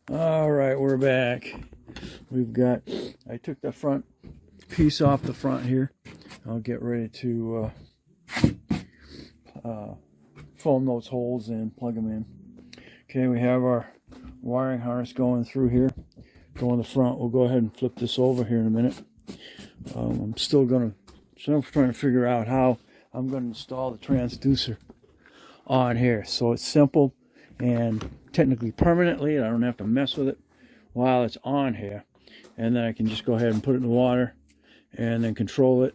All right, we're back. I took the front piece off the front here. I'll get ready to foam those holes and plug them in. Okay, we have our wiring harness going through here. Go in the front. We'll go ahead and flip this over here in a minute. I'm trying to figure out how I'm going to install the transducer on here. So it's simple and technically permanently. I don't have to mess with it while it's on here. And then I can just go ahead and put it in the water and then control it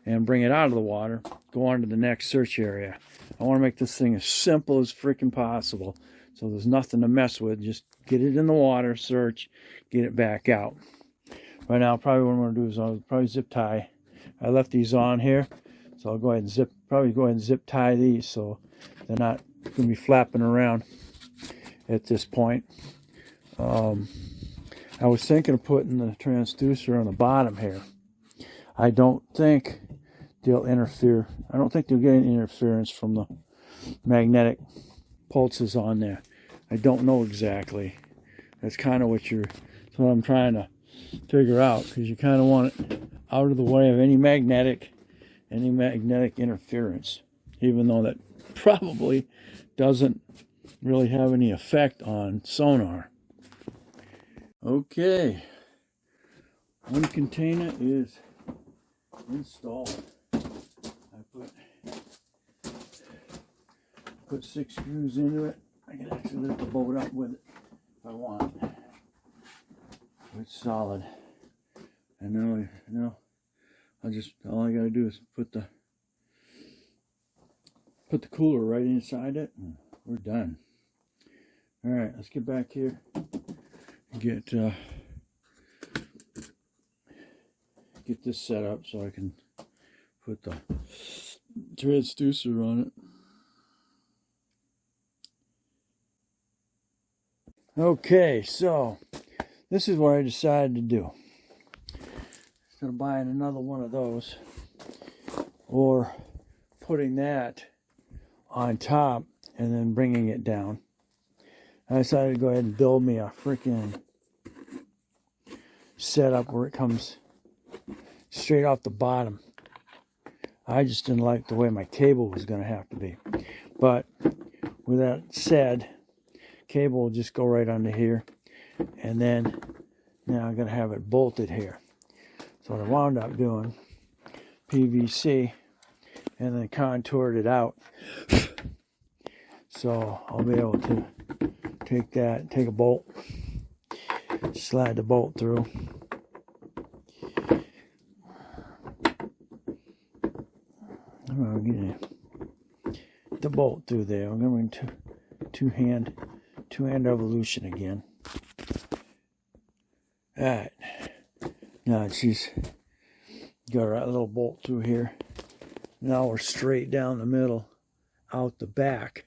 and bring it out of the water, go on to the next search area. I want to make this thing as simple as freaking possible. So there's nothing to mess with. Just get it in the water, search, get it back out. Right now, probably what I'm going to do is I'll probably zip tie. I left these on here, so I'll go ahead and zip tie these so they're not going to be flapping around at this point. I was thinking of putting the transducer on the bottom here. I don't think they'll interfere. I don't think they'll get any interference from the magnetic pulses on there. I don't know exactly. That's kind of what I'm trying to figure out, because you kind of want it out of the way of any magnetic interference, even though that probably doesn't really have any effect on sonar. Okay, one container is installed. I put 6 screws into it. I can actually lift the boat up with it if I want. It's solid. And now, all I gotta do is put the cooler right inside it, and we're done. All right, let's get back here. Get this set up so I can put the transducer on it. Okay, so this is what I decided to do. Instead of buying another one of those or putting that on top and then bringing it down, I decided to go ahead and build me a freaking setup where it comes straight off the bottom. I just didn't like the way my cable was going to have to be. But with that said, cable will just go right under here, and then now I'm going to have it bolted here. So what I wound up doing, PVC, and then contoured it out. So I'll be able to take a bolt, slide the bolt through. I'm going to get the bolt through there. I'm going to two-hand revolution again. All right. Now she's got a little bolt through here. Now we're straight down the middle, out the back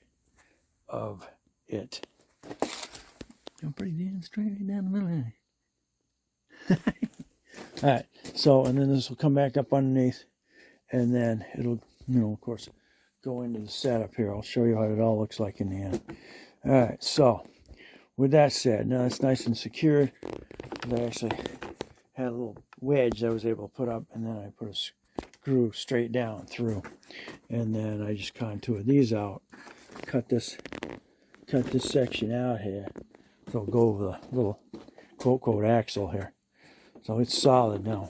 of it. I'm pretty damn straight right down the middle. All right. So, and then this will come back up underneath, and then it'll, of course, go into the setup here. I'll show you how it all looks like in the end. All right. So, with that said, now it's nice and secured. I actually had a little wedge I was able to put up, and then I put a screw straight down through, and then I just contoured these out. Cut this section out here, so it'll go over the little coat axle here. So it's solid now,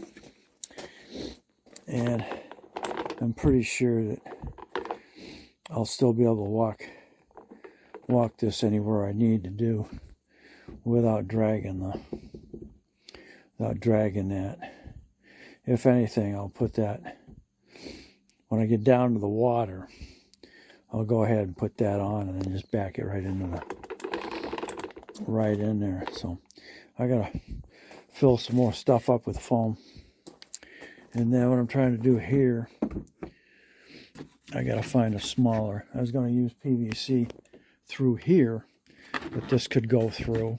and I'm pretty sure that I'll still be able to walk this anywhere I need to do without dragging that. If anything, I'll put that when I get down to the water. I'll go ahead and put that on and then just back it right in there. So I gotta fill some more stuff up with foam. And then what I'm trying to do here, I gotta find a smaller. I was gonna use PVC through here, but this could go through.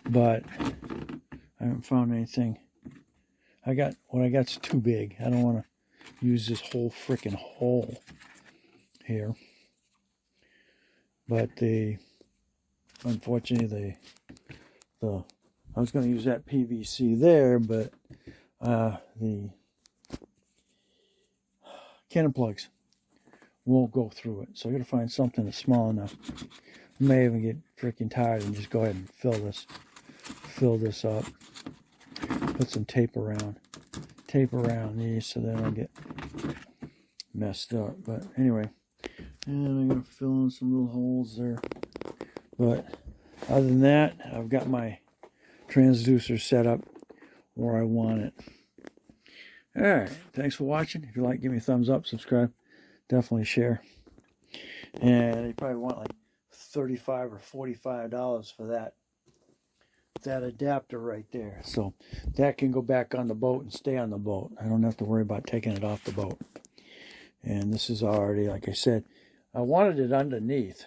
But I haven't found anything. What I got's too big. I don't want to use this whole freaking hole here. But unfortunately the I was going to use that PVC there, but the cannon plugs won't go through it. So I got to find something that's small enough. I may even get freaking tired and just go ahead and fill this up. Put some tape around these so they don't get messed up. But anyway, and I'm going to fill in some little holes there. But other than that, I've got my transducer set up where I want it. Alright, thanks for watching. If you like, give me a thumbs up, subscribe, definitely share. And you probably want like $35 or $45 for that adapter right there. So that can go back on the boat and stay on the boat. I don't have to worry about taking it off the boat. And this is already, like I said, I wanted it underneath.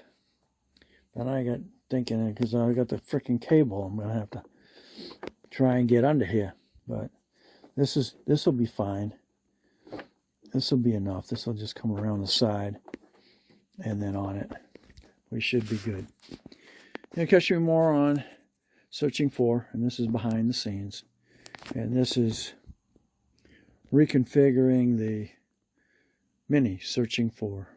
Then I got thinking, because I got the freaking cable, I'm going to have to try and get under here. But this will be fine. This will be enough. This will just come around the side and then on it. We should be good. I'll catch you more on searching for, and this is behind the scenes. And this is reconfiguring the Mini searching for.